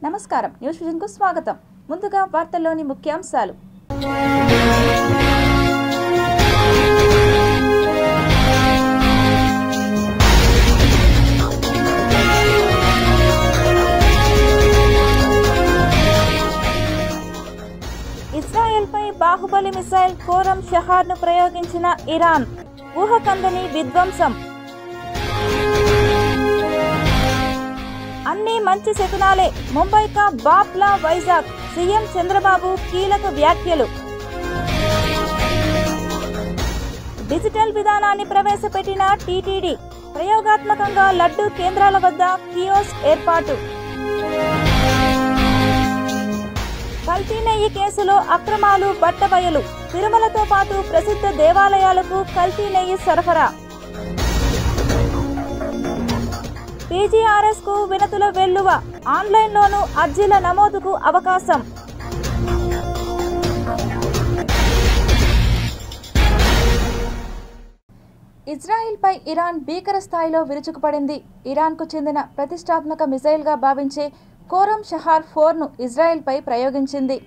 నమస్కారం, న్యూస్ విజన్కు స్వాగతం. ముందుగా వార్తల్లోని ముఖ్యాంశాలు. ఇజ్రాయెల్పై బాహుబలి మిసైల్ కోరం షహార్ను ప్రయోగించిన ఇరాన్, ఊహకందని విధ్వంసం. అన్ని మంచి శకునాలే, ముంబై కా బాప్లా వైజాగ్, సీఎం చంద్రబాబు కీలక వ్యాఖ్యలు. డిజిటల్ విధానాన్ని ప్రవేశపెట్టిన టీటీడీ, ప్రయోగాత్మకంగా లడ్డూ కేంద్రాల వద్ద కియోస్క్ ఏర్పాటు. కల్తీ నెయ్యి కేసులో అక్రమాలు బట్టబయలు, తిరుమలతో పాటు ప్రసిద్ధ దేవాలయాలకు కల్తీ నెయ్యి సరఫరా. పీజీఆర్ఎస్ కు వినతుల వెల్లువ, ఆన్లైన్లోనూ అర్జీల నమోదుకు అవకాశం. ఇజ్రాయిల్పై ఇరాన్ భీకర స్థాయిలో విరుచుకుపడింది. ఇరాన్కు చెందిన ప్రతిష్టాత్మక మిసైల్గా భావించే కోరం షహార్ 4ను ఇజ్రాయెల్పై ప్రయోగించింది.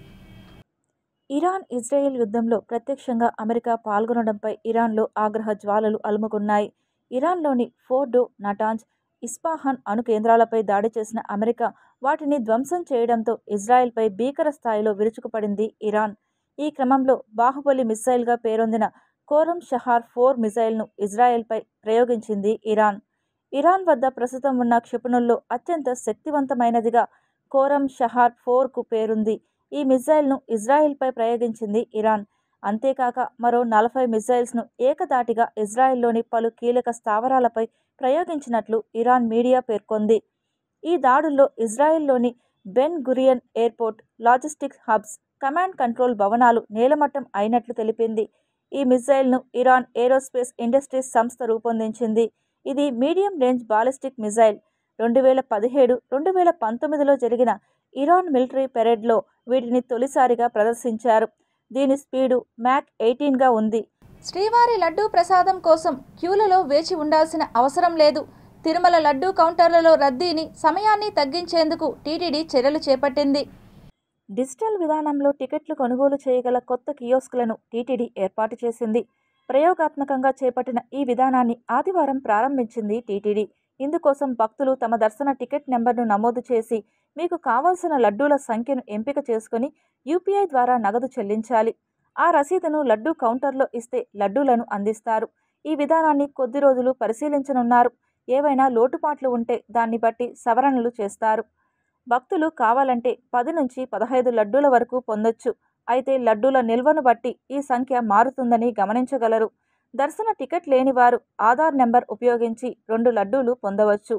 ఇరాన్ ఇజ్రాయెల్ యుద్ధంలో ప్రత్యక్షంగా అమెరికా పాల్గొనడంపై ఇరాన్లో ఆగ్రహ జ్వాలలు అలుముకున్నాయి. ఇరాన్లోని ఫోర్డో, నటాంజ్, ఇస్ఫహాన్ అణు కేంద్రాలపై దాడి చేసిన అమెరికా వాటిని ధ్వంసం చేయడంతో ఇజ్రాయెల్పై భీకర స్థాయిలో విరుచుకుపడింది ఇరాన్. ఈ క్రమంలో బాహుబలి మిసైల్గా పేరొందిన కోరం షహార్ 4 మిసైల్ను ఇజ్రాయెల్పై ప్రయోగించింది ఇరాన్. ఇరాన్ వద్ద ప్రస్తుతం ఉన్న క్షిపణుల్లో అత్యంత శక్తివంతమైనదిగా కోరం షహార్ 4కు పేరుంది. ఈ మిసైల్ను ఇజ్రాయెల్పై ప్రయోగించింది ఇరాన్. అంతేకాక మరో 40 మిసైల్స్ను ఏకధాటిగా ఇజ్రాయెల్లోని పలు కీలక స్థావరాలపై ప్రయోగించినట్లు ఇరాన్ మీడియా పేర్కొంది. ఈ దాడుల్లో ఇజ్రాయెల్లోని Ben Gurion airport, logistics hubs, command control భవనాలు నేలమట్టం అయినట్లు తెలిపింది. ఈ మిసైల్ను ఇరాన్ ఏరోస్పేస్ ఇండస్ట్రీస్ సంస్థ రూపొందించింది. ఇది మీడియం రేంజ్ బాలిస్టిక్ మిసైల్. 2017-2019లో జరిగిన ఇరాన్ మిలిటరీ పెరేడ్లో వీటిని తొలిసారిగా ప్రదర్శించారు. దీని స్పీడు మ్యాక్ 18గా ఉంది. శ్రీవారి లడ్డూ ప్రసాదం కోసం క్యూలలో వేచి ఉండాల్సిన అవసరం లేదు. తిరుమల లడ్డూ కౌంటర్లలో రద్దీని, సమయాన్ని తగ్గించేందుకు టీటీడీ చర్యలు చేపట్టింది. డిజిటల్ విధానంలో టికెట్లు కొనుగోలు చేయగల కొత్త కియోస్క్లను టీటీడీ ఏర్పాటు చేసింది. ప్రయోగాత్మకంగా చేపట్టిన ఈ విధానాన్ని ఆదివారం ప్రారంభించింది టీటీడీ. ఇందుకోసం భక్తులు తమ దర్శన టికెట్ నెంబర్ను నమోదు చేసి మీకు కావాల్సిన లడ్డూల సంఖ్యను ఎంపిక చేసుకుని యూపీఐ ద్వారా నగదు చెల్లించాలి. ఆ రసీదును లడ్డూ కౌంటర్లో ఇస్తే లడ్డూలను అందిస్తారు. ఈ విధానాన్ని కొద్ది రోజులు పరిశీలించనున్నారు. ఏవైనా లోటుపాట్లు ఉంటే దాన్ని బట్టి సవరణలు చేస్తారు. భక్తులు కావాలంటే 10 నుంచి 15 లడ్డూల వరకు పొందొచ్చు. అయితే లడ్డూల నిల్వను బట్టి ఈ సంఖ్య మారుతుందని గమనించగలరు. దర్శన టికెట్ లేని వారు ఆధార్ నెంబర్ ఉపయోగించి 2 లడ్డూలు పొందవచ్చు.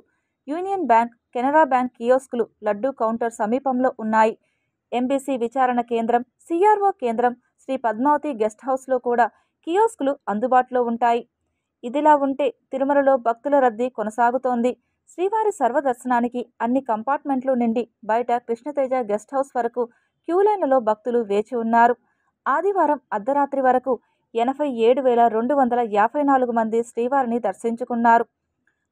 యూనియన్ బ్యాంక్, కెనరా బ్యాంక్ కియోస్కులు లడ్డూ కౌంటర్ సమీపంలో ఉన్నాయి. ఎంబీసీ విచారణ కేంద్రం, సిఆర్ఓ కేంద్రం, శ్రీ పద్మావతి గెస్ట్ హౌస్లో కూడా కియోస్కులు అందుబాటులో ఉంటాయి. ఇదిలా ఉంటే తిరుమలలో భక్తుల రద్దీ కొనసాగుతోంది. శ్రీవారి సర్వదర్శనానికి అన్ని కంపార్ట్మెంట్లు నిండి బయట కృష్ణతేజ గెస్ట్ హౌస్ వరకు క్యూలైన్లలో భక్తులు వేచి ఉన్నారు. ఆదివారం అర్ధరాత్రి వరకు 87,254 మంది శ్రీవారిని దర్శించుకున్నారు.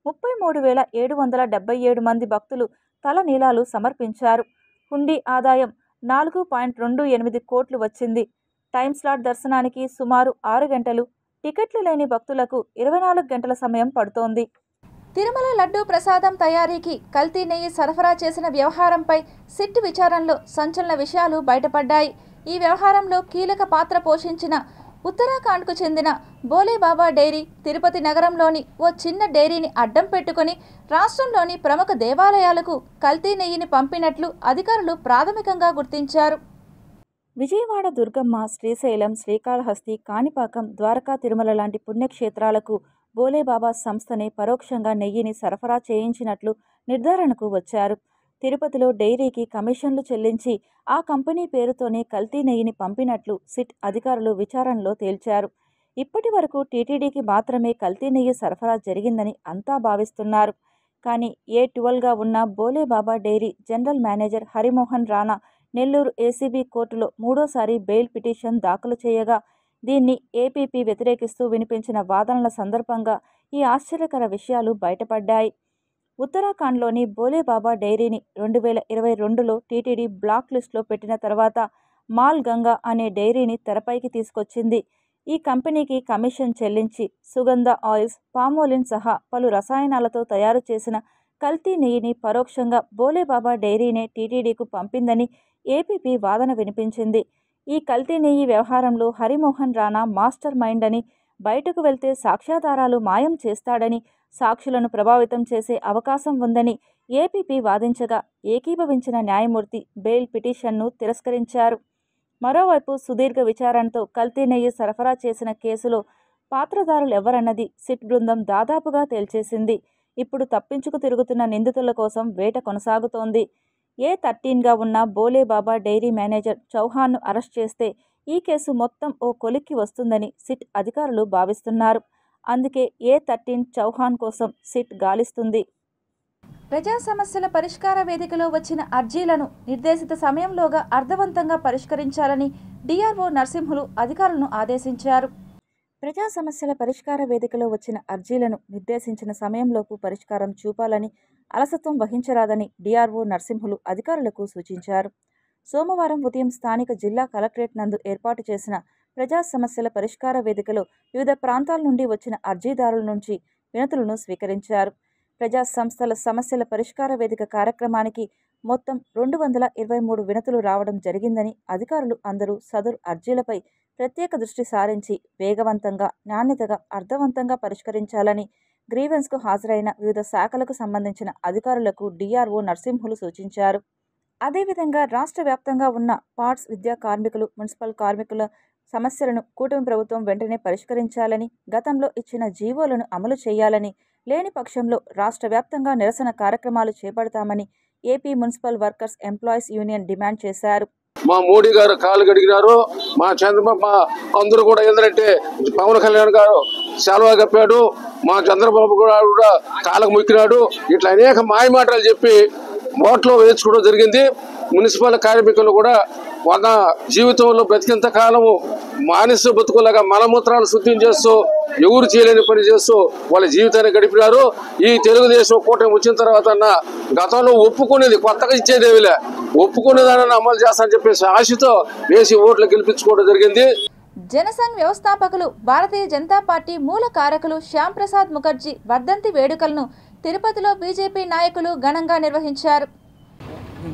33,777 మంది భక్తులు తలనీలాలు సమర్పించారు. హుండీ ఆదాయం 4.28 కోట్లు వచ్చింది. టైం స్లాట్ దర్శనానికి సుమారు 6 గంటలు, టికెట్లు లేని భక్తులకు 24 గంటల సమయం పడుతోంది. తిరుమల లడ్డూ ప్రసాదం తయారీకి కల్తీ నెయ్యి సరఫరా చేసిన వ్యవహారంపై సిట్ విచారణలో సంచలన విషయాలు బయటపడ్డాయి. ఈ వ్యవహారంలో కీలక పాత్ర పోషించిన ఉత్తరాఖండ్కు చెందిన బోలేబాబా డైరీ తిరుపతి నగరంలోని ఓ చిన్న డైరీని అడ్డం పెట్టుకుని రాష్ట్రంలోని ప్రముఖ దేవాలయాలకు కల్తీ నెయ్యిని పంపినట్లు అధికారులు ప్రాథమికంగా గుర్తించారు. విజయవాడ దుర్గమ్మ, శ్రీశైలం, శ్రీకాళహస్తి, కాణిపాకం, ద్వారకా, తిరుమల లాంటి పుణ్యక్షేత్రాలకు బోలేబాబా సంస్థనే పరోక్షంగా నెయ్యిని సరఫరా చేయించినట్లు నిర్ధారణకు వచ్చారు. తిరుపతిలో డైరీకి కమిషన్లు చెల్లించి ఆ కంపెనీ పేరుతోనే కల్తీ నెయ్యిని పంపినట్లు సిట్ అధికారులు విచారణలో తేల్చారు. ఇప్పటి వరకు టీటీడీకి మాత్రమే కల్తీ నెయ్యి సరఫరా జరిగిందని అంతా భావిస్తున్నారు. కానీ A12గా ఉన్న Bholebaba dairy general manager Harimohan Rana Nellore ACB కోర్టులో మూడోసారి బెయిల్ పిటిషన్ దాఖలు చేయగా దీన్ని ఏపీపీ వ్యతిరేకిస్తూ వినిపించిన వాదనల సందర్భంగా ఈ ఆశ్చర్యకర విషయాలు బయటపడ్డాయి. ఉత్తరాఖండ్లోని బోలేబాబా డైరీని 2022లో టీటీడీ బ్లాక్ లిస్టులో పెట్టిన తర్వాత మాల్ గంగా అనే డైరీని తెరపైకి తీసుకొచ్చింది. ఈ కంపెనీకి కమిషన్ చెల్లించి సుగంధ ఆయిల్స్, పామోలిన్ సహా పలు రసాయనాలతో తయారు చేసిన కల్తీ నెయ్యిని పరోక్షంగా బోలేబాబా డైరీనే టీటీడీకు పంపిందని ఏపీపీ వాదన వినిపించింది. ఈ కల్తీ నెయ్యి వ్యవహారంలో హరిమోహన్ రాణా మాస్టర్ మైండ్ అని, బయటకు వెళ్తే సాక్ష్యాధారాలు మాయం చేస్తాడని, సాక్షులను ప్రభావితం చేసే అవకాశం ఉందని ఏపీపీ వాదించగా ఏకీభవించిన న్యాయమూర్తి బెయిల్ పిటిషన్ను తిరస్కరించారు. మరోవైపు సుదీర్ఘ విచారణతో కల్తీ నెయ్యి సరఫరా చేసిన కేసులో పాత్రధారులెవరన్నది సిట్ బృందం దాదాపుగా తేల్చేసింది. ఇప్పుడు తప్పించుకు తిరుగుతున్న నిందితుల కోసం వేట కొనసాగుతోంది. A13గా ఉన్న బోలేబాబా డైరీ మేనేజర్ చౌహాన్ను అరెస్ట్ చేస్తే ఈ కేసు మొత్తం ఓ కొలిక్కి వస్తుందని సిట్ అధికారులు భావిస్తున్నారు. అందుకే A13 చౌహాన్ కోసం సిట్ గాలిస్తుంది. ప్రజా సమస్యల పరిష్కార వేదికలో వచ్చిన అర్జీలను నిర్దేశిత సమయంలోగా అర్థవంతంగా పరిష్కరించాలని డిఆర్ఓ నరసింహులు అధికారులను ఆదేశించారు. ప్రజా సమస్యల పరిష్కార వేదికలో వచ్చిన అర్జీలను నిర్దేశించిన సమయంలోపు పరిష్కారం చూపాలని, అలసత్వం వహించరాదని డిఆర్ఓ నరసింహులు అధికారులకు సూచించారు. సోమవారం ఉదయం స్థానిక జిల్లా కలెక్టరేట్ నందు ఏర్పాటు చేసిన ప్రజా సమస్యల పరిష్కార వేదికలో వివిధ ప్రాంతాల నుండి వచ్చిన అర్జీదారుల నుంచి వినతులను స్వీకరించారు. ప్రజా సంస్థల సమస్యల పరిష్కార వేదిక కార్యక్రమానికి మొత్తం 223 వినతులు రావడం జరిగిందని, అధికారులు అందరూ సదరు అర్జీలపై ప్రత్యేక దృష్టి సారించి వేగవంతంగా, నాణ్యతగా, అర్థవంతంగా పరిష్కరించాలని గ్రీవెన్స్కు హాజరైన వివిధ శాఖలకు సంబంధించిన అధికారులకు డిఆర్ఓ నరసింహులు సూచించారు. అదేవిధంగా రాష్ట్ర వ్యాప్తంగా ఉన్న పార్ట్స్ విద్యా కార్మికులు, మున్సిపల్ కార్మికుల సమస్యలను కూటమి ప్రభుత్వం వెంటనే పరిష్కరించాలని, గతంలో ఇచ్చిన జీవోలను అమలు చేయాలని, లేని పక్షంలో రాష్ట్ర వ్యాప్తంగా నిరసన కార్యక్రమాలు చేపడతామని AP municipal workers employees union demand చేశారు. మా మోడీ గారు కాలు గడిగినారు, మా చంద్రబాబు అందరూ కూడా ఏంటంటే పవన్ కళ్యాణ్ గారు సెలవు కప్పాడు, మా చంద్రబాబు కూడా కాలకు మొక్కినాడు, ఇట్లా అనేక మాయ మాటలు చెప్పి ఓట్లో వేసుకోవడం జరిగింది. మున్సిపల్ కార్మికులు కూడా వాళ్ళ జీవితంలో బ్రతికింత కాలము మానసిక బతుకులాగా మలమూత్రాలు శుద్ధం చేస్తూ ఎవరు చేయలేని పని చేస్తూ వాళ్ళ జీవితాన్ని గడిపినారు. ఈ తెలుగుదేశం కూటమి వచ్చిన తర్వాత గతంలో ఒప్పుకునేది కొత్తగా ఇచ్చేదేవిలే, ఒప్పుకునేదాన్ని అమలు చేస్తానని చెప్పేసి ఆశతో వేసి ఓట్లు గెలిపించుకోవడం జరిగింది. జనసంఘ్ వ్యవస్థాపకులు, భారతీయ జనతా పార్టీ మూల కారకులు శ్యామ్ ప్రసాద్ ముఖర్జీ వర్ధంతి వేడుకలను తిరుపతిలో బీజేపీ నాయకులు ఘనంగా నిర్వహించారు.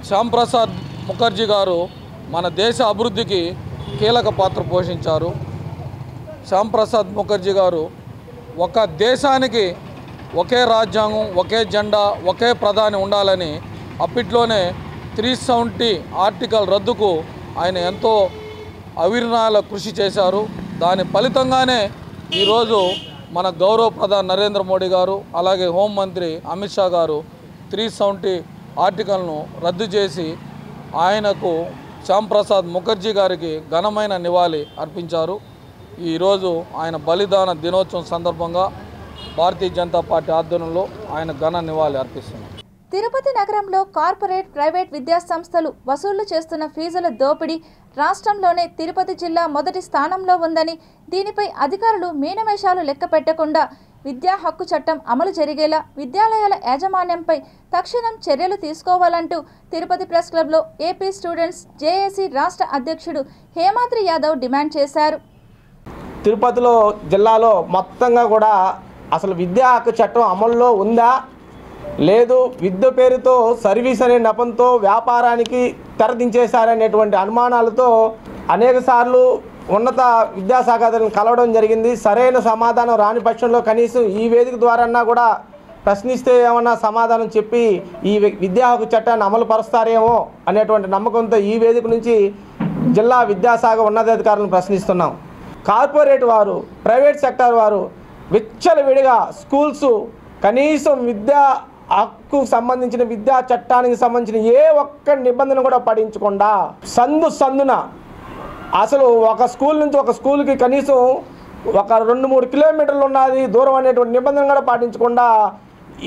శ్యామ్ ప్రసాద్ ముఖర్జీ గారు మన దేశ అభివృద్ధికి కీలక పాత్ర పోషించారు. శ్యామ్ ప్రసాద్ ముఖర్జీ గారు ఒక దేశానికి ఒకే రాజ్యాంగం, ఒకే జెండా, ఒకే ప్రధాని ఉండాలని అప్పట్లోనే 370 ఆర్టికల్ రద్దుకు ఆయన ఎంతో అవిరళ కృషి చేశారు. దాని ఫలితంగానే ఈరోజు మన గౌరవ ప్రధాని నరేంద్ర మోడీ గారు, అలాగే హోంమంత్రి అమిత్ షా గారు 370 ఆర్టికల్ను రద్దు చేసి ఆయనకు శ్యామ్ ప్రసాద్ ముఖర్జీ గారికి ఘనమైన నివాళి అర్పించారు. ఈరోజు ఆయన బలిదాన దినోత్సవం సందర్భంగా భారతీయ జనతా పార్టీ ఆధ్వర్యంలో ఆయన ఘన నివాళి అర్పిస్తున్నారు. తిరుపతి నగరంలో కార్పొరేట్, ప్రైవేట్ విద్యా సంస్థలు వసూళ్లు చేస్తున్న ఫీజుల దోపిడీ రాష్ట్రంలోనే తిరుపతి జిల్లా మొదటి స్థానంలో ఉందని, దీనిపై అధికారులు మీనమేషాలు లెక్క పెట్టకుండా విద్యా హక్కు చట్టం అమలు జరిగేలా విద్యాలయాల యాజమాన్యంపై తక్షణం చర్యలు తీసుకోవాలంటూ తిరుపతి ప్రెస్ క్లబ్లో ఏపీ స్టూడెంట్స్ జేఏసీ రాష్ట్ర అధ్యక్షుడు హేమాద్రి యాదవ్ డిమాండ్ చేశారు. తిరుపతిలో జిల్లాలో మొత్తంగా కూడా అసలు విద్యా హక్కు చట్టం అమల్లో ఉందా లేదు, విద్య పేరుతో సర్వీస్ అనే నెపంతో వ్యాపారానికి తెరదించేశారనేటువంటి అనుమానాలతో అనేక సార్లు ఉన్నత విద్యాశాఖను కలవడం జరిగింది. సరైన సమాధానం రాని పక్షంలో కనీసం ఈ వేదిక ద్వారా కూడా ప్రశ్నిస్తే ఏమన్నా సమాధానం చెప్పి ఈ విద్యా హక్కు చట్టాన్ని అమలు పరుస్తారేమో అనేటువంటి నమ్మకంతో ఈ వేదిక నుంచి జిల్లా విద్యాశాఖ ఉన్నతాధికారులను ప్రశ్నిస్తున్నాం. కార్పొరేట్ వారు, ప్రైవేట్ సెక్టార్ వారు విచ్చలవిడిగా స్కూల్స్ కనీసం విద్యా హక్కు సంబంధించిన విద్యా చట్టానికి సంబంధించిన ఏ ఒక్క నిబంధన కూడా పాటించకుండా సందున అసలు ఒక స్కూల్ నుంచి ఒక స్కూల్కి కనీసం ఒక 2-3 కిలోమీటర్లు ఉన్నది దూరం అనేటువంటి నిబంధన కూడా పాటించకుండా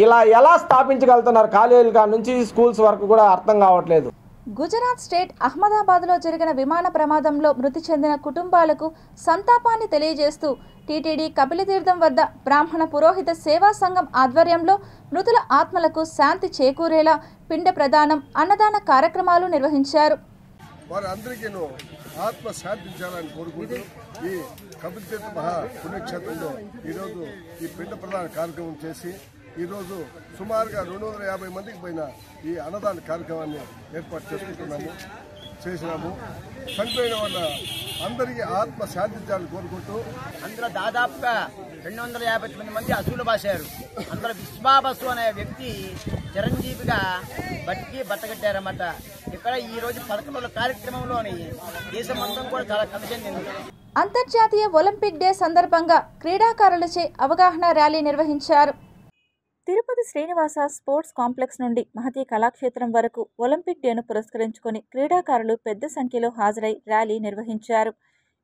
ఇలా ఎలా స్థాపించగలుగుతున్నారు కాలేజీల నుంచి స్కూల్స్ వరకు కూడా అర్థం కావట్లేదు. గుజరాత్ స్టేట్ అహ్మదాబాద్లో జరిగిన విమాన ప్రమాదంలో మృతి చెందిన కుటుంబాలకు సంతాపాన్ని తెలియజేస్తూ టీటీడీ కపిలతీర్థం వద్ద బ్రాహ్మణ పురోహిత సేవా సంఘం ఆధ్వర్యంలో మృతుల ఆత్మలకు శాంతి చేకూరేలా పిండ ప్రదానం, అన్నదాన కార్యక్రమాలు నిర్వహించారు. వారందరికీ ఆత్మ శాంతించాలని కోరుకుంటూ ఈ కపిలతీర్థ మహా పుణ్యక్షేత్రంలో ఈరోజు ఈ పిండ ప్రదాన కార్యక్రమం చేసి ఈరోజు సుమారుగా 250 మందికి పైన ఈ అన్నదాన కార్యక్రమాన్ని ఏర్పాటు చేసినాము. చనిపోయిన వాళ్ళ అందరికీ ఆత్మ శాంతించాలని కోరుకుంటూ అందులో దాదాపుగా 250 మంది అసూలు బాసారు. అందులో విశ్వాబసు అనే వ్యక్తి చిరంజీవిగా బట్టగట్టారన్నమాట. ఇక్కడ ఈ రోజు 11 కార్యక్రమంలోని దేశమంతా కూడా చాలా కథ చెందింది. అంతర్జాతీయ ఒలింపిక్ డే సందర్భంగా క్రీడాకారులచే అవగాహన ర్యాలీ నిర్వహించారు. తిరుపతి శ్రీనివాస స్పోర్ట్స్ కాంప్లెక్స్ నుండి మహతి కళాక్షేత్రం వరకు ఒలింపిక్ డేను పురస్కరించుకొని క్రీడాకారులు పెద్ద సంఖ్యలో హాజరై ర్యాలీ నిర్వహించారు.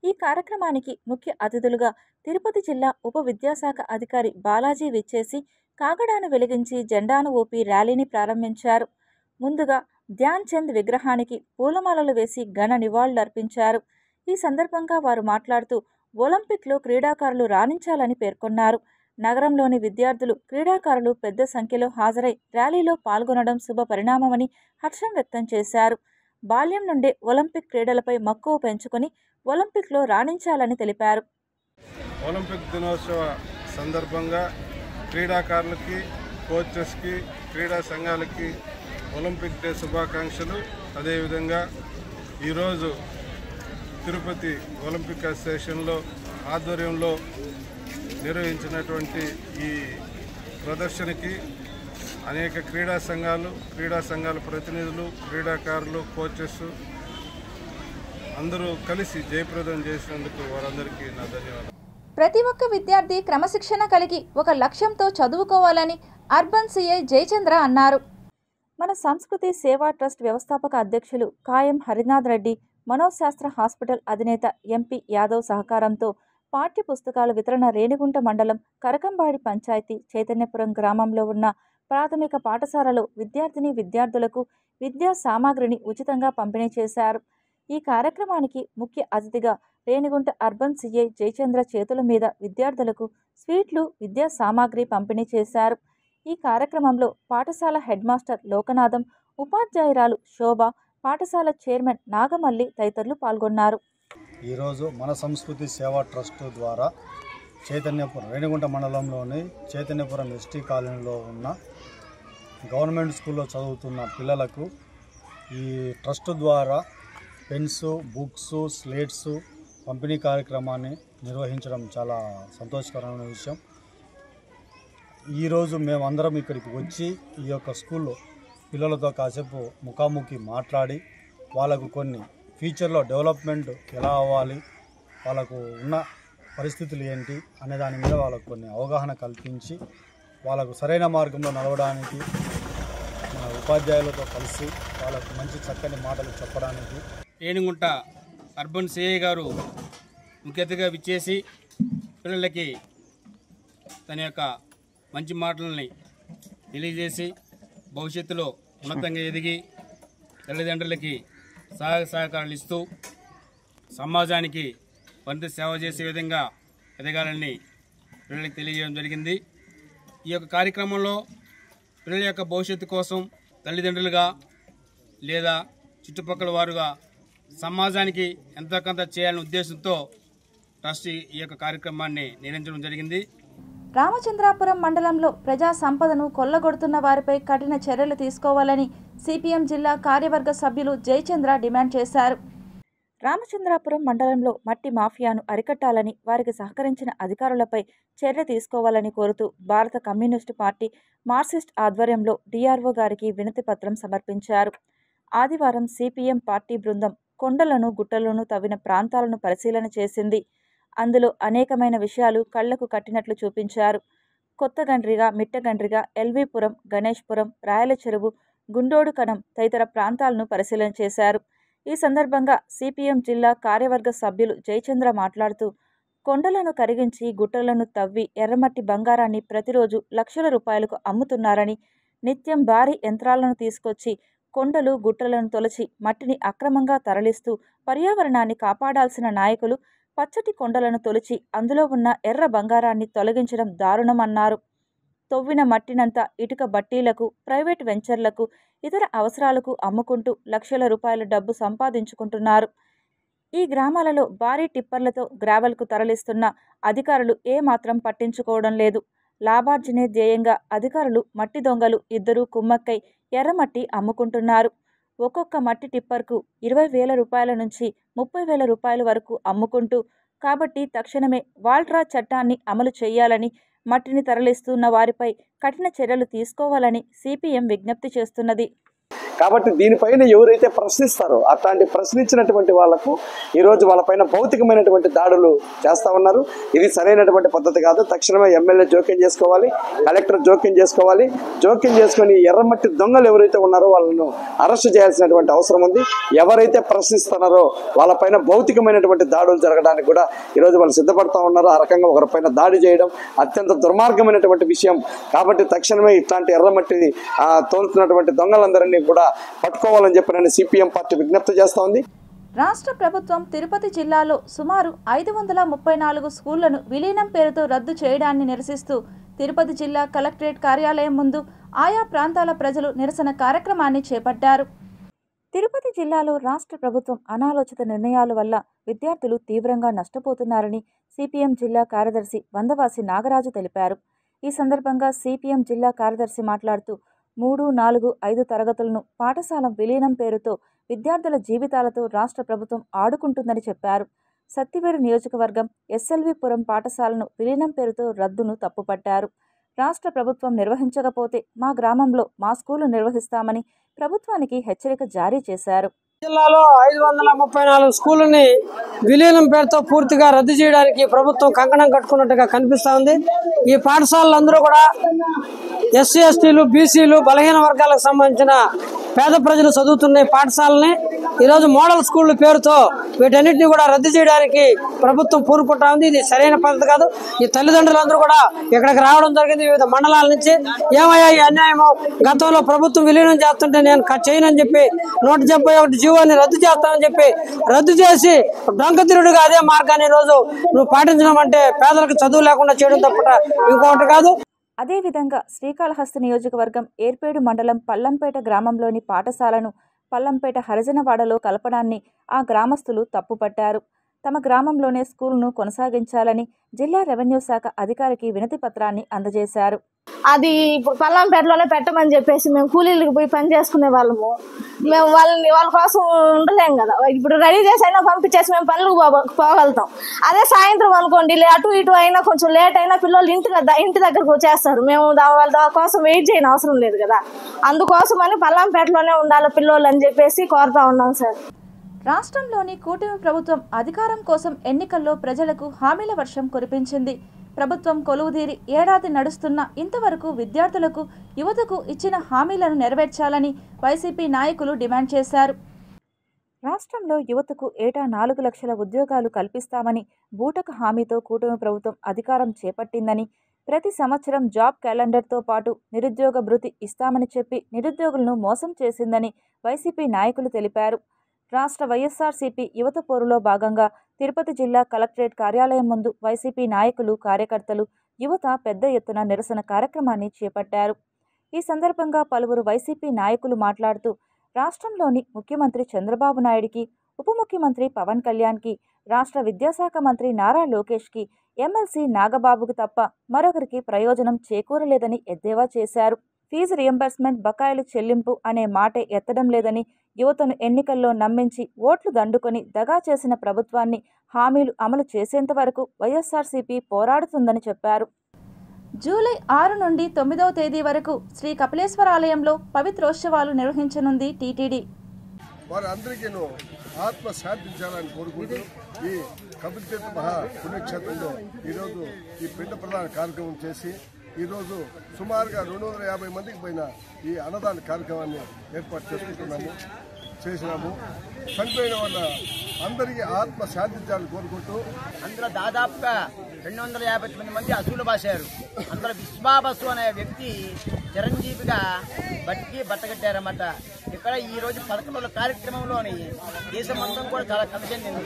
ఈ కార్యక్రమానికి ముఖ్య అతిథులుగా తిరుపతి జిల్లా ఉప విద్యాశాఖ అధికారి బాలాజీ విచ్చేసి కాగడాను వెలిగించి జెండాను ఊపి ర్యాలీని ప్రారంభించారు. ముందుగా ధ్యాన్ చంద్ విగ్రహానికి పూలమాలలు వేసి ఘన నివాళులర్పించారు. ఈ సందర్భంగా వారు మాట్లాడుతూ ఒలింపిక్లో క్రీడాకారులు రాణించాలని పేర్కొన్నారు. నగరంలోని విద్యార్థులు, క్రీడాకారులు పెద్ద సంఖ్యలో హాజరై ర్యాలీలో పాల్గొనడం శుభ పరిణామమని హర్షం వ్యక్తం చేశారు. బాల్యం నుండే ఒలింపిక్ క్రీడలపై మక్కువ పెంచుకొని ఒలింపిక్లో రాణించాలని తెలిపారు. ఒలింపిక్ దినోత్సవ సందర్భంగా క్రీడాకారులకి, కోచెస్కి, క్రీడా సంఘాలకి ఒలింపిక్ డే శుభాకాంక్షలు. అదేవిధంగా ఈరోజు తిరుపతి ఒలింపిక్ అసోసియేషన్లో ఆధ్వర్యంలో నిర్వహించినటువంటి ఈ ప్రదర్శనకి అనేక క్రీడా సంఘాల ప్రతినిధులు, క్రీడాకారులు, కోచెస్ అందరూ కలిసి జయప్రదం చేసినందుకు వారందరికీ నా ధన్యవాదాలు. ప్రతి ఒక్క విద్యార్థి క్రమశిక్షణ కలిగి ఒక లక్ష్యంతో చదువుకోవాలని అర్బన్ సిఐ జయచంద్ర అన్నారు. మన సంస్కృతి సేవా ట్రస్ట్ వ్యవస్థాపక అధ్యక్షులు కాయం హరినాథ్ రెడ్డి, మనోశాస్త్ర హాస్పిటల్ అధినేత ఎంపీ యాదవ్ సహకారంతో పాఠ్య పుస్తకాల వితరణ రేణిగుంట మండలం కరకంబాడి పంచాయతీ చైతన్యపురం గ్రామంలో ఉన్న ప్రాథమిక పాఠశాలలో విద్యార్థులకు విద్యా సామాగ్రిని ఉచితంగా పంపిణీ చేశారు. ఈ కార్యక్రమానికి ముఖ్య అతిథిగా రేణిగుంట అర్బన్ సిఐ జయచంద్ర చేతుల మీద విద్యార్థులకు స్వీట్లు, విద్యా సామాగ్రి పంపిణీ చేశారు. ఈ కార్యక్రమంలో పాఠశాల హెడ్ మాస్టర్ లోకనాథం, ఉపాధ్యాయురాలు శోభ, పాఠశాల చైర్మన్ నాగమల్లి తదితరులు పాల్గొన్నారు. ఈరోజు మన సంస్కృతి సేవా ట్రస్ట్ ద్వారా చైతన్యపురం రేణిగుంట మండలంలోని చైతన్యపురం ఎస్టీ కాలనీలో ఉన్న గవర్నమెంట్ స్కూల్లో చదువుతున్న పిల్లలకు ఈ ట్రస్ట్ ద్వారా పెన్స్, బుక్స్, స్లేట్స్ పంపిణీ కార్యక్రమాన్ని నిర్వహించడం చాలా సంతోషకరమైన విషయం. ఈరోజు మేమందరం ఇక్కడికి వచ్చి ఈ యొక్క స్కూల్లో పిల్లలతో కాసేపు ముఖాముఖి మాట్లాడి వాళ్ళకు కొన్ని ఫ్యూచర్లో డెవలప్మెంట్ ఎలా అవ్వాలి, వాళ్ళకు ఉన్న పరిస్థితులు ఏంటి అనే దాని మీద వాళ్ళకు కొన్ని అవగాహన కల్పించి వాళ్ళకు సరైన మార్గంలో నడవడానికి మన ఉపాధ్యాయులతో కలిసి వాళ్ళకు మంచి చక్కని మాటలు చెప్పడానికి రేణిగుంట అర్బన్ సిఐ గారు ముఖ్య అతిథిగా విచ్చేసి పిల్లలకి తన యొక్క మంచి మాటలని తెలియజేసి భవిష్యత్తులో ఉన్నతంగా ఎదిగి తల్లిదండ్రులకి సహాయ సహకారాలు ఇస్తూ సమాజానికి వంతు సేవ చేసే విధంగా ఎదగాలని పిల్లలకి తెలియజేయడం జరిగింది. ఈ యొక్క కార్యక్రమంలో పిల్లల యొక్క భవిష్యత్తు కోసం తల్లిదండ్రులుగా లేదా చుట్టుపక్కల వారుగా సమాజానికి ఎంతో కొంత చేయాలనే ఉద్దేశంతో ట్రస్ట్ ఈ యొక్క కార్యక్రమాన్ని నిర్వహించడం జరిగింది. రామచంద్రాపురం మండలంలో ప్రజా సంపదను కొల్లగొడుతున్న వారిపై కఠిన చర్యలు తీసుకోవాలని సిపిఎం జిల్లా కార్యవర్గ సభ్యులు జయచంద్ర డిమాండ్ చేశారు. రామచంద్రాపురం మండలంలో మట్టి మాఫియాను అరికట్టాలని, వారికి సహకరించిన అధికారులపై చర్య తీసుకోవాలని కోరుతూ భారత కమ్యూనిస్టు పార్టీ మార్క్సిస్ట్ ఆధ్వర్యంలో డిఆర్ఓ గారికి వినతి పత్రం సమర్పించారు. ఆదివారం సిపిఎం పార్టీ బృందం కొండలను, గుట్టలను తవ్విన ప్రాంతాలను పరిశీలన చేసింది. అందులో అనేకమైన విషయాలు కళ్లకు కట్టినట్లు చూపించారు. కొత్తగండ్రిగా, మిట్టగండ్రిగా, ఎల్వీపురం, గణేష్పురం, రాయల చెరువు, గుండోడు కణం తదితర ప్రాంతాలను పరిశీలన చేశారు. ఈ సందర్భంగా సిపిఎం జిల్లా కార్యవర్గ సభ్యులు జయచంద్ర మాట్లాడుతూ, కొండలను కరిగించి గుట్టలను తవ్వి ఎర్రమట్టి బంగారాన్ని ప్రతిరోజు లక్షల రూపాయలకు అమ్ముతున్నారని, నిత్యం భారీ యంత్రాలను తీసుకొచ్చి కొండలు గుట్టలను తొలచి మట్టిని అక్రమంగా తరలిస్తూ పర్యావరణాన్ని కాపాడాల్సిన నాయకులు పచ్చటి కొండలను తొలిచి అందులో ఉన్న ఎర్ర బంగారాన్ని తొలగించడం దారుణమన్నారు. తవ్విన మట్టినంతా ఇటుక బట్టీలకు, ప్రైవేట్ వెంచర్లకు, ఇతర అవసరాలకు అమ్ముకుంటూ లక్షల రూపాయల డబ్బు సంపాదించుకుంటున్నారు. ఈ గ్రామాలలో భారీ టిప్పర్లతో గ్రావెల్కు తరలిస్తున్న అధికారులు ఏమాత్రం పట్టించుకోవడం లేదు. లాభార్జనే ధ్యేయంగా అధికారులు మట్టి దొంగలు ఇద్దరూ కుమ్మక్కై ఎర్రమట్టి అమ్ముకుంటున్నారు. ఒక్కొక్క మట్టి టిప్పర్కు 20,000 రూపాయల నుంచి 30,000 రూపాయల వరకు అమ్ముకుంటూ, కాబట్టి తక్షణమే వాల్ట్రా చట్టాన్ని అమలు చేయాలని, మట్టిని తరలిస్తున్న వారిపై కఠిన చర్యలు తీసుకోవాలని సిపిఎం విజ్ఞప్తి చేస్తున్నది. కాబట్టి దీనిపైన ఎవరైతే ప్రశ్నిస్తారో అట్లాంటి ప్రశ్నించినటువంటి వాళ్లకు ఈరోజు వాళ్ళపైన భౌతికమైనటువంటి దాడులు చేస్తూ ఉన్నారు. ఇది సరైనటువంటి పద్ధతి కాదు. తక్షణమే ఎమ్మెల్యే జోక్యం చేసుకోవాలి, కలెక్టర్ జోక్యం చేసుకోవాలి. జోక్యం చేసుకొని ఎర్రమట్టి దొంగలు ఎవరైతే ఉన్నారో వాళ్ళను అరెస్ట్ చేయాల్సినటువంటి అవసరం ఉంది. ఎవరైతే ప్రశ్నిస్తున్నారో వాళ్ళపైన భౌతికమైనటువంటి దాడులు జరగడానికి కూడా ఈరోజు వాళ్ళు సిద్ధపడతా ఉన్నారు. ఆ రకంగా ఒకరిపైన దాడి చేయడం అత్యంత దుర్మార్గమైనటువంటి విషయం. కాబట్టి తక్షణమే ఇట్లాంటి ఎర్రమట్టి తోలుతున్నటువంటి దొంగలందరినీ కూడా పట్టుకోవాలని చెప్పి సిపిఎం పార్టీ విజ్ఞప్తి చేస్తా ఉంది. రాష్ట్ర ప్రభుత్వం తిరుపతి జిల్లాలో సుమారు 534 స్కూళ్లను విలీనం పేరుతో రద్దు చేయడాన్ని నిరసిస్తూ తిరుపతి జిల్లా కలెక్టరేట్ కార్యాలయం ముందు ఆయా ప్రాంతాల ప్రజలు నిరసన కార్యక్రమాన్ని చేపట్టారు. తిరుపతి జిల్లాలో రాష్ట్ర ప్రభుత్వం అనాలోచిత నిర్ణయాల వల్ల విద్యార్థులు తీవ్రంగా నష్టపోతున్నారని సిపిఎం జిల్లా కార్యదర్శి వందవాసి నాగరాజు తెలిపారు. ఈ సందర్భంగా సిపిఎం జిల్లా కార్యదర్శి మాట్లాడుతూ 3, 4, 5 తరగతులను పాఠశాల విలీనం పేరుతో విద్యార్థుల జీవితాలతో రాష్ట్ర ప్రభుత్వం ఆడుకుంటుందని చెప్పారు. సత్తివేడు నియోజకవర్గం ఎస్ఎల్వి పురం పాఠశాలను విలీనం పేరుతో రద్దును తప్పుపట్టారు. రాష్ట్ర ప్రభుత్వం నిర్వహించకపోతే మా గ్రామంలో మా స్కూలు నిర్వహిస్తామని ప్రభుత్వానికి హెచ్చరిక జారీ చేశారు. జిల్లాలో 534 స్కూళ్ళని విలీనం పేరుతో పూర్తిగా రద్దు చేయడానికి ప్రభుత్వం కంకణం కట్టుకున్నట్టుగా కనిపిస్తూ ఉంది. ఈ పాఠశాలలందరూ కూడా ఎస్సీ, ఎస్టీలు, బీసీలు, బలహీన వర్గాలకు సంబంధించిన పేద ప్రజలు చదువుతున్న పాఠశాలని ఈరోజు మోడల్ స్కూళ్ళ పేరుతో వీటన్నిటిని కూడా రద్దు చేయడానికి ప్రభుత్వం పూనుకుంటా ఉంది. ఇది సరైన పద్ధతి కాదు. ఈ తల్లిదండ్రులందరూ కూడా ఇక్కడికి రావడం జరిగింది వివిధ మండలాల నుంచి. ఏమయ్యా ఈ అన్యాయమో, గతంలో ప్రభుత్వం విలీనం చేస్తుంటే నేను చేయనని చెప్పి 171 జీవోని రద్దు చేస్తామని చెప్పి రద్దు చేసి డొంకతిరుడుగా అదే మార్గాన్ని ఈరోజు నువ్వు పాటించడం అంటే పేదలకు చదువు లేకుండా చేయడం తప్ప ఇంకొకటి కాదు. అదేవిధంగా శ్రీకాళహస్తి నియోజకవర్గం ఏర్పేడు మండలం పల్లంపేట గ్రామంలోని పాఠశాలను పల్లంపేట హరిజనవాడలో కలపడాన్ని ఆ గ్రామస్తులు తప్పుపట్టారు. తమ గ్రామంలోనే స్కూల్ను కొనసాగించాలని జిల్లా రెవెన్యూ శాఖ అధికారికి వినతి పత్రాన్ని అందజేశారు. అది ఇప్పుడు పల్లంపేటలోనే పెట్టమని చెప్పేసి మేము కూలీలకు పోయి పని చేసుకునే వాళ్ళము. మేము వాళ్ళ కోసం ఉండలేం కదా. ఇప్పుడు రెడీ చేసి అయినా పంపించేసి మేము పనులకు పోగలుగుతాం. అదే సాయంత్రం అనుకోండి, అటు ఇటు అయినా కొంచెం లేట్ అయినా పిల్లలు ఇంటి దగ్గరకు వచ్చేస్తారు. మేము వాళ్ళ కోసం వెయిట్ చేయని అవసరం లేదు కదా. అందుకోసమని పల్లంపేటలోనే ఉండాలి పిల్లలు అని చెప్పేసి కోరుతా ఉన్నాం సార్. రాష్ట్రంలోని కూటమి ప్రభుత్వం అధికారం కోసం ఎన్నికల్లో ప్రజలకు హామీల వర్షం కురిపించింది. ప్రభుత్వం కొలువుదీరి ఏడాది నడుస్తున్నా ఇంతవరకు విద్యార్థులకు, యువతకు ఇచ్చిన హామీలను నెరవేర్చాలని వైసీపీ నాయకులు డిమాండ్ చేశారు. రాష్ట్రంలో యువతకు ఏటా 4 లక్షల ఉద్యోగాలు కల్పిస్తామని బూటక హామీతో కూటమి ప్రభుత్వం అధికారం చేపట్టిందని, ప్రతి సంవత్సరం జాబ్ క్యాలెండర్తో పాటు నిరుద్యోగ భృతి ఇస్తామని చెప్పి నిరుద్యోగులను మోసం చేసిందని వైసీపీ నాయకులు తెలిపారు. రాష్ట్ర వైఎస్ఆర్సీపీ యువత పోరులో భాగంగా తిరుపతి జిల్లా కలెక్టరేట్ కార్యాలయం ముందు వైసీపీ నాయకులు, కార్యకర్తలు, యువత పెద్ద ఎత్తున నిరసన కార్యక్రమాన్ని చేపట్టారు. ఈ సందర్భంగా పలువురు వైసీపీ నాయకులు మాట్లాడుతూ రాష్ట్రంలోని ముఖ్యమంత్రి చంద్రబాబు నాయుడికి, ఉప ముఖ్యమంత్రి పవన్ కళ్యాణ్కి, రాష్ట్ర విద్యాశాఖ మంత్రి నారా లోకేష్కి, ఎమ్మెల్సీ నాగబాబుకు తప్ప మరొకరికి ప్రయోజనం చేకూరలేదని ఎద్దేవా చేశారు. ఫీజు రియంబర్స్మెంట్, బకాయిలు చెల్లింపు అనే మాటే ఎత్తడం లేదని, యువతను ఎన్నికల్లో నమ్మించి ఓట్లు దండుకొని దగా చేసిన ప్రభుత్వాన్ని హామీలు అమలు చేసేంత వరకు వైఎస్ఆర్సీపీ పోరాడుతుందని చెప్పారు. జూలై 6 నుండి 9వ తేదీ వరకు శ్రీ కపిలేశ్వరాలయంలో పవిత్రోత్సవాలు నిర్వహించనుంది టీటీడీ. వారందరికీ ఆత్మ శాంతించాలని కోరుకుంటూ ఈ కపిలతీర్థ మహా పుణ్యక్షేత్రంలో ఈరోజు ఈ పిండ ప్రదాన కార్యక్రమం చేసి ఈరోజు సుమారుగా 250 మందికి పైన ఈ అన్నదాన కార్యక్రమాన్ని ఏర్పాటు చేసుకుంటున్నాము. చేసినాము. చనిపోయిన వాళ్ళ అందరికీ ఆత్మ శాంతించాలని కోరుకుంటూ అందులో దాదాపుగా 258 మంది అసూలు బాసారు. అందులో విశ్వాబసు అనే వ్యక్తి చిరంజీవిగా బట్టగట్టారన్నమాట. ఇక్కడ ఈ రోజు 11 రోజుల కార్యక్రమంలోని దేశం మొత్తం కూడా చాలా కథ చెందింది.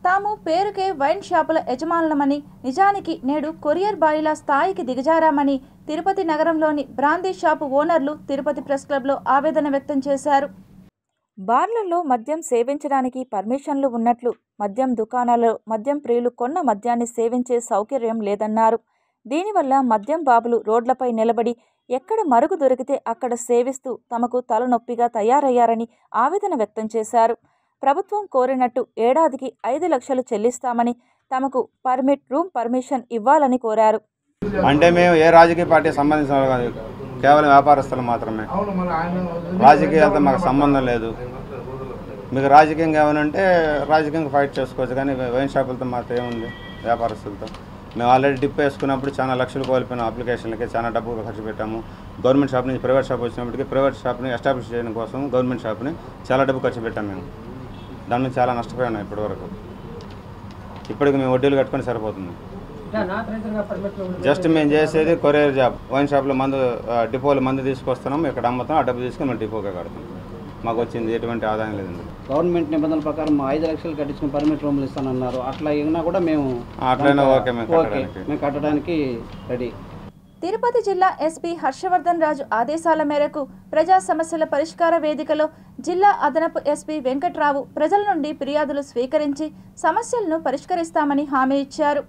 తాము పేరుకే వైన్ షాపుల యజమానులమని, నిజానికి నేడు కొరియర్ బాయ్ల స్థాయికి దిగజారామని తిరుపతి నగరంలోని బ్రాందీ షాపు ఓనర్లు తిరుపతి ప్రెస్ క్లబ్లో ఆవేదన వ్యక్తం చేశారు. బార్లలో మద్యం సేవించడానికి పర్మిషన్లు ఉన్నట్లు మద్యం దుకాణాలలో మద్యం ప్రియులు కొన్న మద్యాన్ని సేవించే సౌకర్యం లేదన్నారు. దీనివల్ల మద్యం బాబులు రోడ్లపై నిలబడి ఎక్కడ మరుగు దొరికితే అక్కడ సేవిస్తూ తమకు తలనొప్పిగా తయారయ్యారని ఆవేదన వ్యక్తం చేశారు. ప్రభుత్వం కోరినట్టు ఏడాదికి 5 లక్షలు చెల్లిస్తామని, తమకు రూమ్ పర్మిషన్ ఇవ్వాలని కోరారు. అంటే మేము ఏ రాజకీయ పార్టీకి సంబంధించిన వాళ్ళు కాదు, కేవలం వ్యాపారస్తులు మాత్రమే. రాజకీయాలతో మాకు సంబంధం లేదు. మీకు రాజకీయంగా ఏమనంటే రాజకీయంగా ఫైట్ చేసుకోవచ్చు, కానీ వైన్ షాపులతో మాత్రం ఏముంది వ్యాపారస్తులతో. మేము ఆల్రెడీ డిప్ వేసుకున్నప్పుడు చాలా లక్షలు కోల్పోయిన అప్లికేషన్లకి చాలా డబ్బు ఖర్చు పెట్టాము. గవర్నమెంట్ షాప్ నుంచి ప్రైవేట్ షాప్ వచ్చినప్పటికీ ప్రైవేట్ షాప్ని ఎస్టాబ్లిష్ చేయడం కోసం గవర్నమెంట్ షాప్ని చాలా డబ్బు ఖర్చు పెట్టాము. మేము దాని నుంచి చాలా నష్టపోయాం ఇప్పటివరకు. ఇప్పటికి మేము వడ్డీలు కట్టుకొని సరిపోతుంది. జస్ట్ మేము చేసేది కొరియర్ జాబ్. వైన్ షాప్లో డిపోలో మందు తీసుకొస్తున్నాం, ఇక్కడ అమ్ముతాం, ఆ డబ్బు తీసుకొని మేము డిపోకే కడతాం. మాకు వచ్చింది ఎటువంటి ఆదాయం లేదండి. గవర్నమెంట్ నిబంధనల ప్రకారం 5 లక్షలు కట్టించిన పర్మిట్ రూములు ఇస్తానన్నారు. అట్లా అయినా కూడా మేము అట్లయినా మేము కట్టడానికి రెడీ. తిరుపతి జిల్లా ఎస్పీ హర్షవర్ధన్ రాజు ఆదేశాల మేరకు ప్రజా సమస్యల పరిష్కార వేదికలో జిల్లా అదనపు ఎస్పీ వెంకట్రావు ప్రజల నుండి ఫిర్యాదులు స్వీకరించి సమస్యలను పరిష్కరిస్తామని హామీ ఇచ్చారు.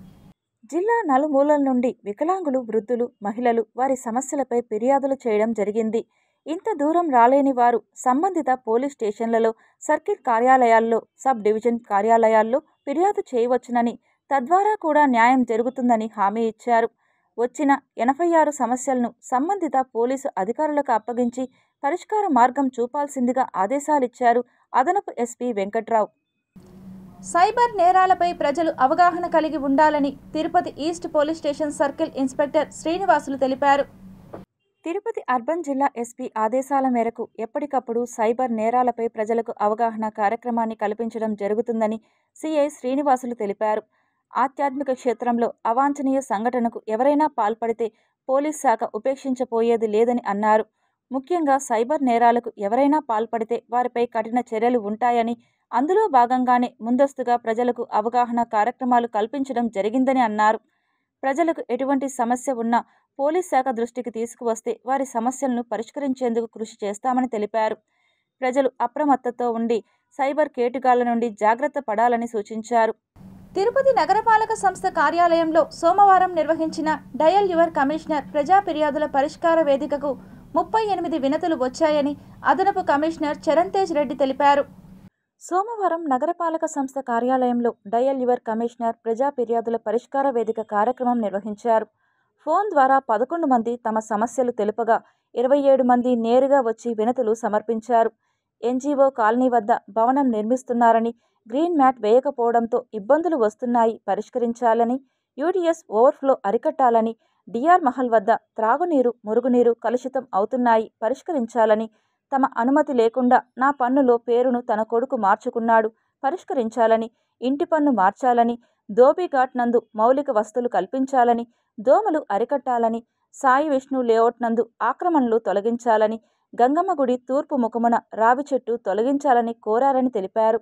జిల్లా నలుమూలల నుండి వికలాంగులు, వృద్ధులు, మహిళలు వారి సమస్యలపై ఫిర్యాదులు చేయడం జరిగింది. ఇంత దూరం రాలేని వారు సంబంధిత పోలీస్ స్టేషన్లలో, సర్కిల్ కార్యాలయాల్లో, సబ్ డివిజన్ కార్యాలయాల్లో ఫిర్యాదు చేయవచ్చునని, తద్వారా కూడా న్యాయం జరుగుతుందని హామీ ఇచ్చారు. వచ్చిన 86 సమస్యలను సంబంధిత పోలీసు అధికారులకు అప్పగించి పరిష్కార మార్గం చూపాల్సిందిగా ఆదేశాలిచ్చారు అదనపు ఎస్పీ వెంకట్రావు. సైబర్ నేరాలపై ప్రజలు అవగాహన కలిగి ఉండాలని Tirupati east police station circle inspector Srinivasulu తెలిపారు. తిరుపతి అర్బన్ జిల్లా ఎస్పీ ఆదేశాల మేరకు ఎప్పటికప్పుడు సైబర్ నేరాలపై ప్రజలకు అవగాహన కార్యక్రమాన్ని కల్పించడం జరుగుతుందని సిఐ శ్రీనివాసులు తెలిపారు. ఆధ్యాత్మిక క్షేత్రంలో అవాంఛనీయ సంఘటనకు ఎవరైనా పాల్పడితే పోలీస్ శాఖ ఉపేక్షించబోయేది లేదని అన్నారు. ముఖ్యంగా సైబర్ నేరాలకు ఎవరైనా పాల్పడితే వారిపై కఠిన చర్యలు ఉంటాయని, అందులో భాగంగానే ముందస్తుగా ప్రజలకు అవగాహన కార్యక్రమాలు కల్పించడం జరిగిందని అన్నారు. ప్రజలకు ఎటువంటి సమస్య ఉన్నా పోలీస్ శాఖ దృష్టికి తీసుకువస్తే వారి సమస్యలను పరిష్కరించేందుకు కృషి చేస్తామని తెలిపారు. ప్రజలు అప్రమత్తతో ఉండి సైబర్ కేటుగాళ్ల నుండి జాగ్రత్త పడాలని సూచించారు. తిరుపతి నగరపాలక సంస్థ కార్యాలయంలో సోమవారం నిర్వహించిన డయల్ యువర్ కమిషనర్ ప్రజా ఫిర్యాదుల పరిష్కార వేదికకు 38 వినతులు వచ్చాయని అదనపు కమిషనర్ చరణ్తేజ్ రెడ్డి తెలిపారు. సోమవారం నగరపాలక సంస్థ కార్యాలయంలో డయల్ యువర్ కమిషనర్ ప్రజా ఫిర్యాదుల పరిష్కార వేదిక కార్యక్రమం నిర్వహించారు. ఫోన్ ద్వారా 11 మంది తమ సమస్యలు తెలుపగా 27 మంది నేరుగా వచ్చి వినతులు సమర్పించారు. ఎన్జీఓ కాలనీ వద్ద భవనం నిర్మిస్తున్నారని, గ్రీన్ మ్యాట్ వేయకపోవడంతో ఇబ్బందులు వస్తున్నాయి, పరిష్కరించాలని, యూటీఎస్ ఓవర్ఫ్లో అరికట్టాలని, డిఆర్ మహల్ వద్ద త్రాగునీరు, మురుగునీరు కలుషితం అవుతున్నాయి, పరిష్కరించాలని, తమ అనుమతి లేకుండా నా పన్నులో పేరును తన కొడుకు మార్చుకున్నాడు, పరిష్కరించాలని, ఇంటి పన్ను మార్చాలని, ధోబీఘాట్ నందు మౌలిక వసతులు కల్పించాలని, దోమలు అరికట్టాలని, సాయి విష్ణు లేఅవుట్ నందు ఆక్రమణలు తొలగించాలని, గంగమ్మ గుడి తూర్పు ముఖమున రావి చెట్టు తొలగించాలని కోరారని తెలిపారు.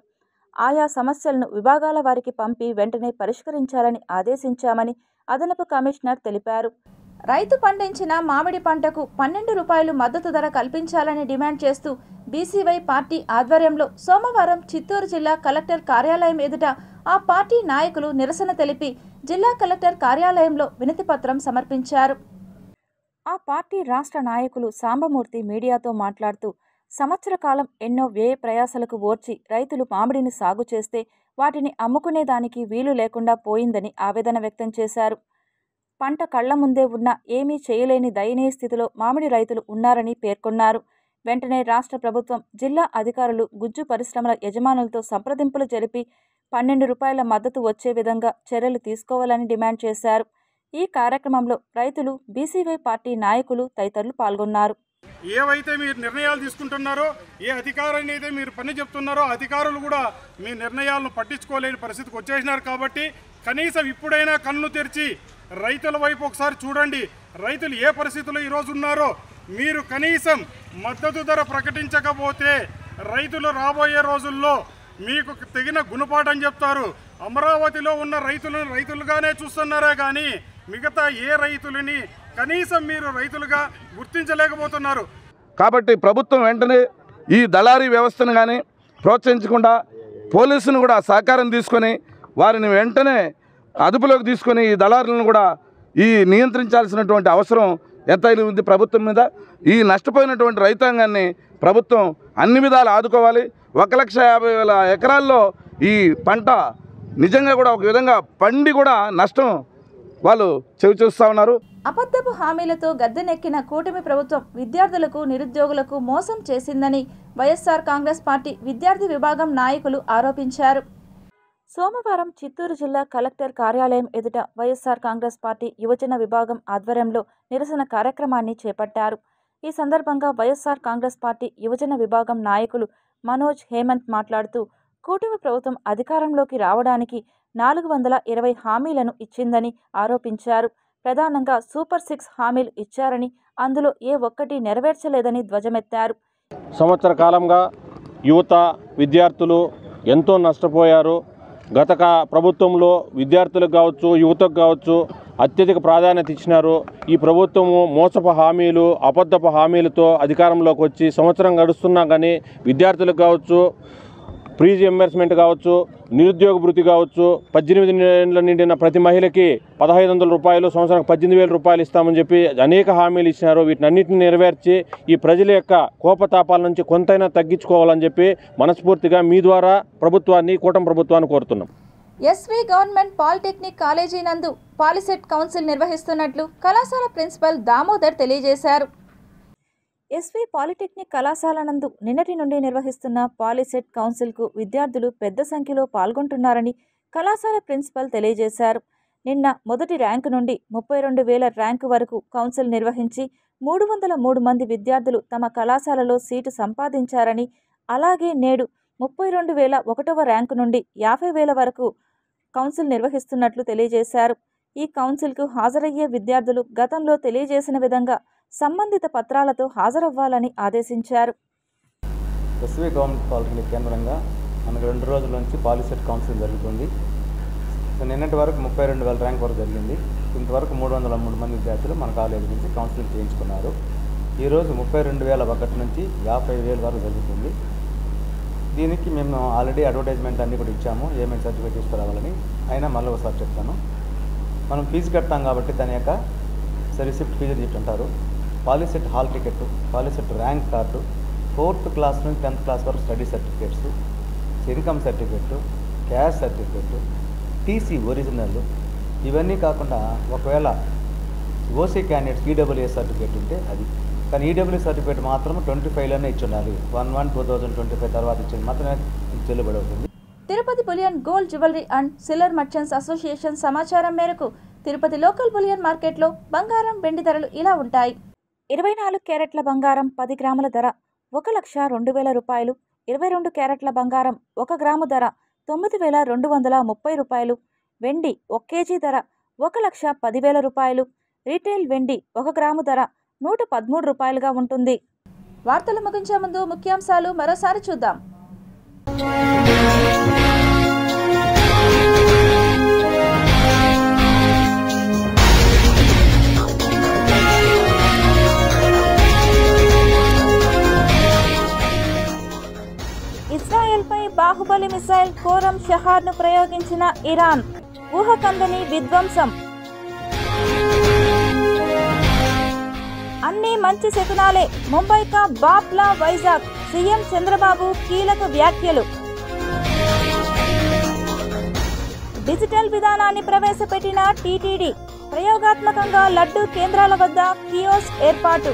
ఆయా సమస్యలను విభాగాల వారికి పంపి వెంటనే పరిష్కరించాలని ఆదేశించామని అదనపు కమిషనర్ తెలిపారు. రైతు పండించిన మామిడి పంటకు 12 రూపాయలు మద్దతు ధర కల్పించాలని డిమాండ్ చేస్తూ బీసీవై పార్టీ ఆధ్వర్యంలో సోమవారం చిత్తూరు జిల్లా కలెక్టర్ కార్యాలయం ఎదుట ఆ పార్టీ నాయకులు నిరసన తెలిపి జిల్లా కలెక్టర్ కార్యాలయంలో వినతిపత్రం సమర్పించారు. ఆ పార్టీ రాష్ట్ర నాయకులు సాంబమూర్తి మీడియాతో మాట్లాడుతూ, సంవత్సర కాలం ఎన్నో వ్యయ ప్రయాసలకు ఓర్చి రైతులు మామిడిని సాగు చేస్తే వాటిని అమ్ముకునేదానికి వీలు లేకుండా పోయిందని ఆవేదన వ్యక్తం చేశారు. పంట కళ్ల ముందే ఉన్నా ఏమీ చేయలేని దయనీయ స్థితిలో మామిడి రైతులు ఉన్నారని పేర్కొన్నారు. వెంటనే రాష్ట్ర ప్రభుత్వం, జిల్లా అధికారులు గుజ్జు పరిశ్రమల యజమానులతో సంప్రదింపులు జరిపి 12 రూపాయల మద్దతు వచ్చే విధంగా చర్యలు తీసుకోవాలని డిమాండ్ చేశారు. ఈ కార్యక్రమంలో రైతులు, బీసీవై పార్టీ నాయకులు తదితరులు పాల్గొన్నారు. ఏవైతే మీరు నిర్ణయాలు తీసుకుంటున్నారో, ఏ అధికారాన్ని అయితే మీరు పని చెప్తున్నారో అధికారులు కూడా మీ నిర్ణయాలను పట్టించుకోలేని పరిస్థితికి వచ్చేసినారు. కాబట్టి కనీసం ఇప్పుడైనా కన్ను తెరిచి రైతుల వైపు ఒకసారి చూడండి. రైతులు ఏ పరిస్థితుల్లో ఈరోజు ఉన్నారో మీరు కనీసం మద్దతు ధర ప్రకటించకపోతే రైతులు రాబోయే రోజుల్లో మీకు తగిన గుణపాఠం చెప్తారు. అమరావతిలో ఉన్న రైతులను రైతులుగానే చూస్తున్నారే కానీ మిగతా ఏ రైతులని కనీసం మీరు రైతులుగా గుర్తించలేకపోతున్నారు. కాబట్టి ప్రభుత్వం వెంటనే ఈ దళారీ వ్యవస్థను కానీ ప్రోత్సహించకుండా పోలీసును కూడా సహకారం తీసుకొని వారిని వెంటనే అదుపులోకి తీసుకొని ఈ దళారులను కూడా నియంత్రించాల్సినటువంటి అవసరం ఎంతైనా ఉంది ప్రభుత్వం మీద. ఈ నష్టపోయినటువంటి రైతాంగాన్ని ప్రభుత్వం అన్ని విధాలు ఆదుకోవాలి. 1,50,000 ఎకరాల్లో ఈ పంట నిజంగా కూడా ఒక విధంగా పండి కూడా నష్టం వాళ్ళు చవిచూస్తూ ఉన్నారు. అబద్ధపు హామీలతో గద్దెనెక్కిన కూటమి ప్రభుత్వం విద్యార్థులకు నిరుద్యోగులకు మోసం చేసిందని వైఎస్ఆర్ కాంగ్రెస్ పార్టీ విద్యార్థి విభాగం నాయకులు ఆరోపించారు. సోమవారం చిత్తూరు జిల్లా కలెక్టర్ కార్యాలయం ఎదుట వైఎస్ఆర్ కాంగ్రెస్ పార్టీ యువజన విభాగం ఆధ్వర్యంలో నిరసన కార్యక్రమాన్ని చేపట్టారు. ఈ సందర్భంగా వైఎస్ఆర్ కాంగ్రెస్ పార్టీ యువజన విభాగం నాయకులు మనోజ్ హేమంత్ మాట్లాడుతూ కూటమి ప్రభుత్వం అధికారంలోకి రావడానికి 420 హామీలను ఇచ్చిందని ఆరోపించారు. ప్రధానంగా సూపర్ 6 హామీలు ఇచ్చారని, అందులో ఏ ఒక్కటి నెరవేర్చలేదని ధ్వజమెత్తారు. సంవత్సర కాలంగా యువత విద్యార్థులు ఎంతో నష్టపోయారు. గత ప్రభుత్వంలో విద్యార్థులకు కావచ్చు, యువతకు కావచ్చు అత్యధిక ప్రాధాన్యత ఇచ్చినారు. ఈ ప్రభుత్వము మోసపు హామీలు, అబద్ధపు హామీలతో అధికారంలోకి వచ్చి సంవత్సరం గడుస్తున్నా కానీ విద్యార్థులకు కావచ్చు, ప్రీ రియంబర్స్మెంట్ కావచ్చు, నిరుద్యోగ భృతి కావచ్చు, 18 ఏళ్ల నిండిన ప్రతి మహిళకి 1,500 రూపాయలు, సంవత్సరానికి 18,000 రూపాయలు ఇస్తామని చెప్పి అనేక హామీలు ఇచ్చినారు. వీటినన్నింటినీ నెరవేర్చి ఈ ప్రజల యొక్క కోపతాపాల నుంచి కొంతైనా తగ్గించుకోవాలని చెప్పి మనస్ఫూర్తిగా మీ ద్వారా ప్రభుత్వాన్ని, కూటమి ప్రభుత్వాన్ని కోరుతున్నాం. ఎస్వి గవర్నమెంట్ పాలిటెక్నిక్ కాలేజీ నందు పాలిసెట్ కౌన్సిల్ నిర్వహిస్తున్నట్లు కళాశాల ప్రిన్సిపల్ దామోదర్ తెలియజేశారు. ఎస్వి పాలిటెక్నిక్ కళాశాల నందు నిన్నటి నుండి నిర్వహిస్తున్న పాలిసెట్ కౌన్సిల్కు విద్యార్థులు పెద్ద సంఖ్యలో పాల్గొంటున్నారని కళాశాల ప్రిన్సిపల్ తెలియజేశారు. నిన్న మొదటి ర్యాంకు నుండి 32,000 ర్యాంకు వరకు కౌన్సిల్ నిర్వహించి 303 మంది విద్యార్థులు తమ కళాశాలలో సీటు సంపాదించారని, అలాగే నేడు 32,001వ ర్యాంకు నుండి 50,000 వరకు కౌన్సిల్ నిర్వహిస్తున్నట్లు తెలియజేశారు. ఈ కౌన్సిల్కు హాజరయ్యే విద్యార్థులు గతంలో తెలియజేసిన విధంగా సంబంధిత పత్రాలతో హాజరవ్వాలని ఆదేశించారు. ఎస్వి గవర్నమెంట్ పాలిటెక్నిక్ కేంద్రంగా మనకు 2 రోజుల నుంచి పాలిసెట్ కౌన్సిల్ జరుగుతుంది. నిన్నటి వరకు 32,000 ర్యాంక్ వరకు జరిగింది. ఇంతవరకు 303 మంది విద్యార్థులు మన కాలేజీ నుంచి కౌన్సిలింగ్ చేయించుకున్నారు. ఈరోజు 32,001 నుంచి 50,000 వరకు జరుగుతుంది. దీనికి మేము ఆల్రెడీ అడ్వర్టైజ్మెంట్ అన్నీ కూడా ఇచ్చాము, ఏమేమి సర్టిఫికేట్ తీసుకురావాలని. అయినా మళ్ళీ ఒకసారి చెప్తాను. మనం ఫీజు కడతాం కాబట్టి దాని యొక్క రిసిప్ట్ ఫీజు రిసిప్ట్ అంటారు, POLYCET hall ticket, POLYCET rank card, 4th class నుంచి 10th క్లాస్ వరకు study certificates, income certificate, cash certificate, TC original, ఇవన్నీ కాకుండా ఒకవేళ ఓసీ క్యాండిడేట్స్ ఈడబ్ల్యూఎస్ సర్టిఫికేట్ ఉంటే అది. కానీ ఈడబ్ల్యూఎస్ సర్టిఫికేట్ మాత్రం 25లోనే ఇచ్చి ఉండాలి. 1/1/2025 తర్వాత ఇచ్చింది మాత్రమే చెల్లుబడి అవుతుంది. Tirupati bullion gold jewellery and silver merchants association సమాచారం మేరకు తిరుపతి లోకల్ బులియన్ మార్కెట్లో బంగారం, వెండి ధరలు ఇలా ఉంటాయి. 24 క్యారెట్ల బంగారం 10 గ్రాముల ధర 1,02,000 రూపాయలు. 22 క్యారెట్ల బంగారం 1 గ్రాము ధర 9,230 రూపాయలు. వెండి 1 కేజీ ధర 1,10,000 రూపాయలు. రీటైల్ వెండి 1 గ్రాము ధర 113 రూపాయలుగా ఉంటుంది. వార్తలు ముగించే ముందు ముఖ్యాంశాలు మరోసారి చూద్దాం. ఇజ్రాయెల్పై బాహుబలి మిసైల్ కోరం షహార్ను ప్రయోగించిన ఇరాన్, ఊహకందని విధ్వంసం. అన్నీ మంచి శకునాలే, ముంబై కా బాప్లా వైజాగ్, సీఎం చంద్రబాబు కీలక వ్యాఖ్యలు. డిజిటల్ విధానాన్ని ప్రవేశపెట్టిన టీటీడీ, ప్రయోగాత్మకంగా లడ్డూ కేంద్రాల వద్ద కియోస్క్ ఏర్పాటు.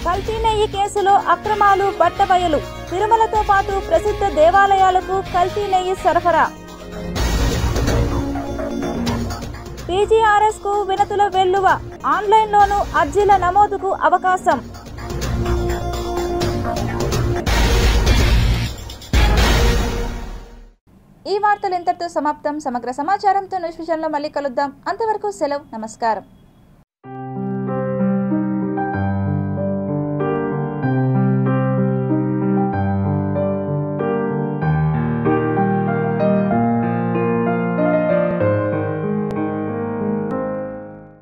కల్తీ నెయ్యి కేసులో అక్రమాలు బట్టబయలు, తిరుమలతో పాటు ప్రసిద్ధ దేవాలయాలకు కల్తీ నెయ్యి సరఫరా. పీజీఆర్ఎస్ కు వినతుల వెల్లువ, ఆన్లైన్లోనూ అర్జీల నమోదుకు అవకాశం. ఈ వార్తలు ఇంతటితో సమాప్తం. సమగ్ర సమాచారంతో న్యూస్ విజన్లో మళ్ళీ కలుద్దాం. అంతవరకు సెలవు. నమస్కారం.